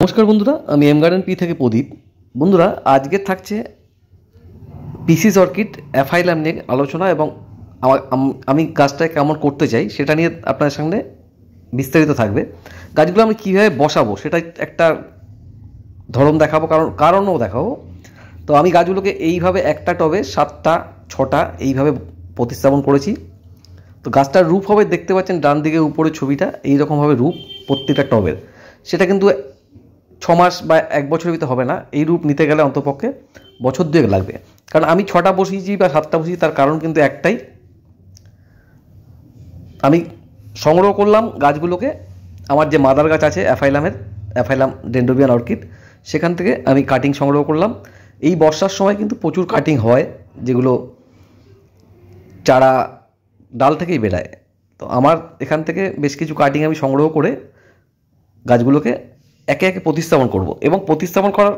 নমস্কার বন্ধুরা, আমি এম গার্ডেন পি থেকে প্রদীপ। বন্ধুরা, আজকে থাকছে পিসিস অর্কিড অ্যাফাইলাম নিয়ে আলোচনা এবং আমি গাছটা কেমন করতে চাই সেটা নিয়ে আপনাদের সামনে বিস্তারিত থাকবে। গাছগুলো আমি কীভাবে বসাবো সেটা একটা ধরন দেখাবো, কারণও দেখাবো। তো আমি গাছগুলোকে এইভাবে একটা টবে 7টা 6টা এইভাবে প্রতিস্থাপন করেছি। তো গাছটার রূপ হবে, দেখতে পাচ্ছেন ডান দিকে উপরে ছবিটা, এইরকমভাবে রূপ প্রত্যেকটা টবের। সেটা কিন্তু 6 মাস বা 1 বছরের ভিতরে হবে না। এই রূপ নিতে গেলে অন্তপক্ষে বছর 2 লাগবে। কারণ আমি 6টা বসিয়েছি বা 7টা বসিয়েছি, তার কারণ কিন্তু একটাই, আমি সংগ্রহ করলাম গাছগুলোকে। আমার যে মাদার গাছ আছে অ্যাফাইলাম ডেন্ড্রোবিয়ান অর্কিড, সেখান থেকে আমি কাটিং সংগ্রহ করলাম। এই বর্ষার সময় কিন্তু প্রচুর কাটিং হয়, যেগুলো চারা ডাল থেকেই বেরায়। তো আমার এখান থেকে বেশ কিছু কাটিং আমি সংগ্রহ করে গাছগুলোকে একে একে প্রতিস্থাপন করব এবং প্রতিস্থাপন করার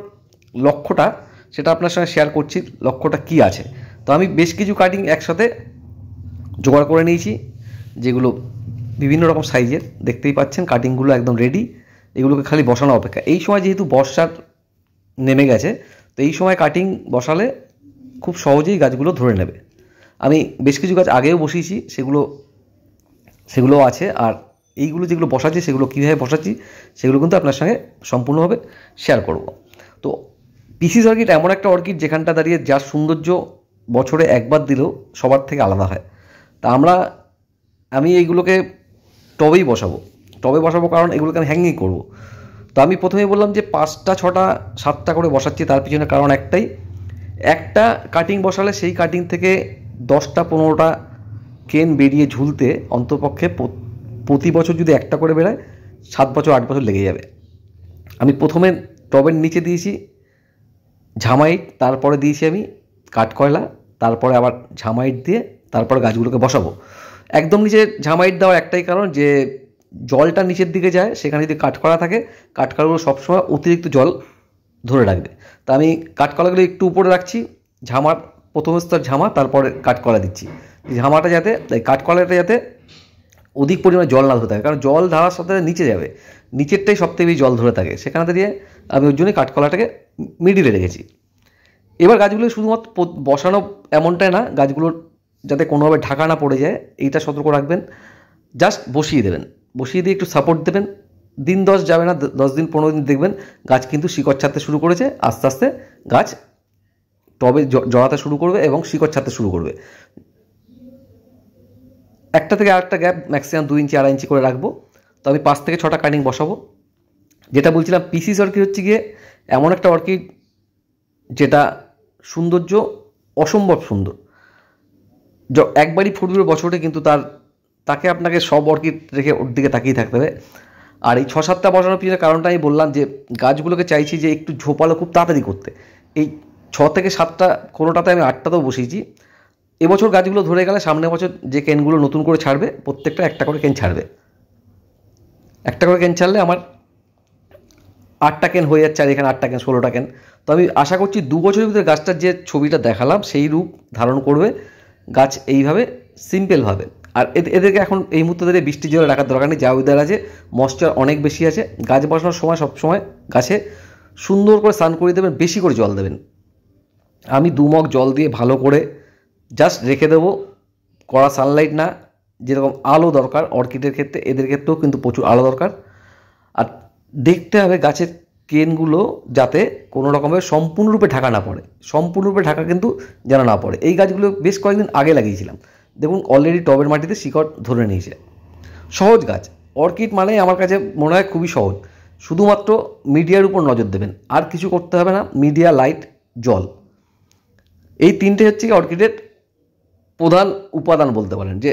লক্ষ্যটা সেটা আপনার সঙ্গে শেয়ার করছি, লক্ষ্যটা কি আছে। তো আমি বেশ কিছু কাটিং একসাথে জোগাড় করে নিয়েছি, যেগুলো বিভিন্ন রকম সাইজের, দেখতেই পাচ্ছেন কাটিংগুলো একদম রেডি। এগুলোকে খালি বসানো অপেক্ষা। এই সময় যেহেতু বর্ষার নেমে গেছে, তো এই সময় কাটিং বসালে খুব সহজেই গাছগুলো ধরে নেবে। আমি বেশ কিছু গাছ আগেও বসিয়েছি, সেগুলো আছে। আর এইগুলো যেগুলো বসাচ্ছি, সেগুলো কীভাবে বসাচ্ছি সেগুলো কিন্তু আপনার সঙ্গে সম্পূর্ণভাবে শেয়ার করব। তো পিসিস অর্কিড এমন একটা অর্কিড যেখানটা দাঁড়িয়ে যার সৌন্দর্য বছরে একবার দিলেও সবার থেকে আলাদা হয়। তা আমি এইগুলোকে টবেই বসাবো। কারণ এগুলোকে আমি হ্যাঙ্গিং করব। তো আমি প্রথমেই বললাম যে 5টা 6টা 7টা করে বসাচ্ছি। তার পিছনে কারণ একটাই, একটা কাটিং বসালে সেই কাটিং থেকে 10টা 15টা কেন বেরিয়ে ঝুলতে অন্তপক্ষে প্রতি বছর যদি একটা করে বেরোয় 7 বছর 8 বছর লেগে যাবে। আমি প্রথমে টবের নিচে দিয়েছি ঝামাইট, তারপরে দিয়েছি আমি কাঠকয়লা, তারপরে আবার ঝামাইট দিয়ে তারপরে গাছগুলোকে বসাবো। একদম নিচে ঝামাইট দেওয়ার একটাই কারণ, যে জলটা নিচের দিকে যায়, সেখানে যদি কাঠকয়লা থাকে, কাঠকয়লাগুলো সবসময় অতিরিক্ত জল ধরে রাখবে। তা আমি কাঠকয়লাগুলো একটু উপরে রাখছি, ঝামার প্রথম স্তর ঝামা, তারপরে কাঠকয়লা দিচ্ছি। ঝামাটা যাতে, কাঠকয়লাটা যাতে অধিক পরিমাণে জল না ধরে থাকে, কারণ জল ধারার সাথে নিচে যাবে, নিচেরটাই সবথেকে বেশি জল ধরে থাকে, সেখানে দাঁড়িয়ে আমি ওই জন্যই কাঠকলাটাকে মিডিলে রেখেছি। এবার গাছগুলো শুধুমাত্র বসানো এমনটাই না, গাছগুলোর যাতে কোনোভাবে ঢাকা না পড়ে যায় এইটা সতর্ক রাখবেন। জাস্ট বসিয়ে দেবেন, বসিয়ে দিয়ে একটু সাপোর্ট দেবেন। দিন 10 যাবে না, 10 দিন 15 দিন দেখবেন গাছ কিন্তু শিকড় ছাড়তে শুরু করেছে। আস্তে আস্তে গাছ টবে জড়াতে শুরু করবে এবং শিকড় ছাড়তে শুরু করবে। একটা থেকে আরেকটা গ্যাপ ম্যাক্সিমাম 2 ইঞ্চি 2.5 ইঞ্চি করে রাখবো। তো আমি 5 থেকে 6টা কাটিং বসাবো। যেটা বলছিলাম, পিসিস অর্কিড হচ্ছে গিয়ে এমন একটা অর্কিড যেটা সৌন্দর্য অসম্ভব সুন্দর। একবারই ফুটবে বছরে, কিন্তু তাকে আপনাকে সব অর্কিড রেখে ওর দিকে তাকিয়ে থাকতে হবে। আর এই 6-7টা বসানোর পিছনে কারণটা আমি বললাম, যে গাছগুলোকে চাইছি যে একটু ঝোপালো খুব তাড়াতাড়ি করতে। এই 6 থেকে 7টা, কোনোটাতে আমি 8টাতেও বসিয়েছি। এবছর গাছগুলো ধরে গেলে সামনের বছর যে কেনগুলো নতুন করে ছাড়বে, প্রত্যেকটা একটা করে কেন ছাড়বে। একটা করে কেন ছাড়লে আমার 8টা কেন হয়ে যাচ্ছে, আর এখানে 8টা কেন 16টা কেন। তো আমি আশা করছি 2 বছরের ভিতরে গাছটার যে ছবিটা দেখালাম সেই রূপ ধারণ করবে গাছ এইভাবে সিম্পলভাবে। আর এদেরকে এখন এই মুহূর্তে ধরে বৃষ্টির জলে রাখার দরকার নেই, যা ওয়েদার আছে, ময়েশ্চার অনেক বেশি আছে। গাছ বসানোর সময় সবসময় গাছে সুন্দর করে স্নান করিয়ে দেবেন, বেশি করে জল দেবেন। আমি 2 মগ জল দিয়ে ভালো করে জাস্ট রেখে দেবো, কড়া সানলাইট না, যেরকম আলো দরকার অর্কিডের ক্ষেত্রে, এদের ক্ষেত্রেও কিন্তু প্রচুর আলো দরকার। আর দেখতে হবে গাছের কেনগুলো যাতে কোনো রকমের সম্পূর্ণরূপে ঢাকা না পড়ে, সম্পূর্ণরূপে ঢাকা কিন্তু যেন না পড়ে। এই গাছগুলো বেশ কয়েকদিন আগে লাগিয়েছিলাম, দেখুন অলরেডি টবের মাটিতে শিকড় ধরে নিয়েছে। সহজ গাছ, অর্কিড মানে আমার কাছে মনে হয় খুবই সহজ। শুধুমাত্র মিডিয়ার উপর নজর দেবেন, আর কিছু করতে হবে না। মিডিয়া, লাইট, জল, এই তিনটে হচ্ছে অর্কিডের প্রধান উপাদান বলতে পারেন। যে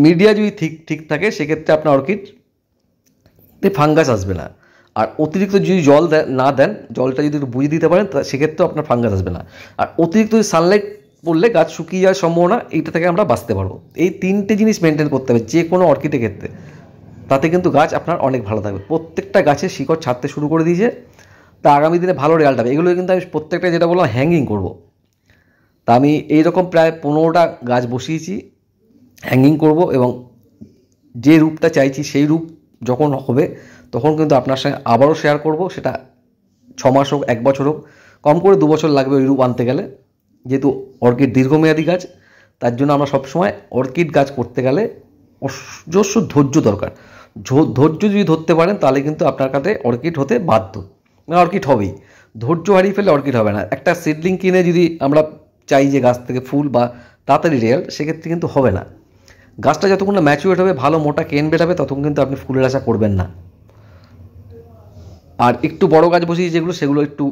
মিডিয়া যদি ঠিক থাকে, সেক্ষেত্রে আপনার অর্কিডে ফাঙ্গাস আসবে না। আর অতিরিক্ত যদি জল না দেন, জলটা যদি একটু বুঝে দিতে পারেন, সেক্ষেত্রেও আপনার ফাঙ্গাস আসবে না। আর অতিরিক্ত সানলাইট পড়লে গাছ শুকিয়ে যাওয়ার সম্ভাবনা, এইটা থেকে আমরা বাঁচতে পারবো। এই তিনটে জিনিস মেনটেন করতে হবে যে কোনো অর্কিডের ক্ষেত্রে, তাতে কিন্তু গাছ আপনার অনেক ভালো থাকবে। প্রত্যেকটা গাছে শিকড় ছাড়তে শুরু করে দিয়েছে, তা আগামী দিনে ভালো রেজাল্ট হবে। এগুলো কিন্তু আমি প্রত্যেকটা, যেটা বললাম, হ্যাঙ্গিং করব। তা আমি এইরকম প্রায় 15টা গাছ বসিয়েছি, হ্যাঙ্গিং করব। এবং যে রূপটা চাইছি সেই রূপ যখন হবে, তখন কিন্তু আপনার সঙ্গে আবারও শেয়ার করব, সেটা 6 মাস হোক, 1 বছর হোক, কম করে 2 বছর লাগবে ওই রূপ আনতে গেলে। যেহেতু অর্কিড দীর্ঘমেয়াদী গাছ, তার জন্য আমরা সবসময় অর্কিড গাছ করতে গেলে অজস্র ধৈর্য দরকার। ধৈর্য যদি ধরতে পারেন তাহলে কিন্তু আপনার কাছে অর্কিড হতে বাধ্য, অর্কিড হবেই। ধৈর্য হারিয়ে ফেলে অর্কিড হবে না। একটা সিডলিং কিনে যদি আমরা চাই যে গাছ থেকে ফুল বা তাড়াতাড়ি রেজাল্ট, সেক্ষেত্রে কিন্তু হবে না। গাছটা যতক্ষণ না ম্যাচিউর হবে, ভালো মোটা কেন বেরাবে, ততক্ষণ কিন্তু আপনি ফুলের আশা করবেন না। আর একটু বড় গাছ বসিয়েছি যেগুলো, সেগুলো একটু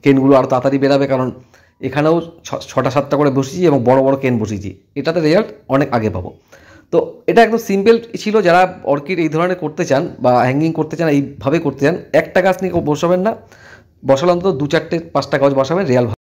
কেনগুলো আরও তাড়াতাড়ি বেরাবে, কারণ এখানেও 6টা-7টা করে বসিয়েছি এবং বড় বড় কেন বসিয়েছি, এটাতে রেজাল্ট অনেক আগে পাবো। তো এটা একদম সিম্পল ছিল। যারা অর্কিড এই ধরনের করতে চান বা হ্যাঙ্গিং করতে চান, এইভাবে করতে চান, একটা গাছ নিয়ে বসাবেন না, বসালে অন্তত 2-4-5টা গাছ বসাবেন, রেজাল্ট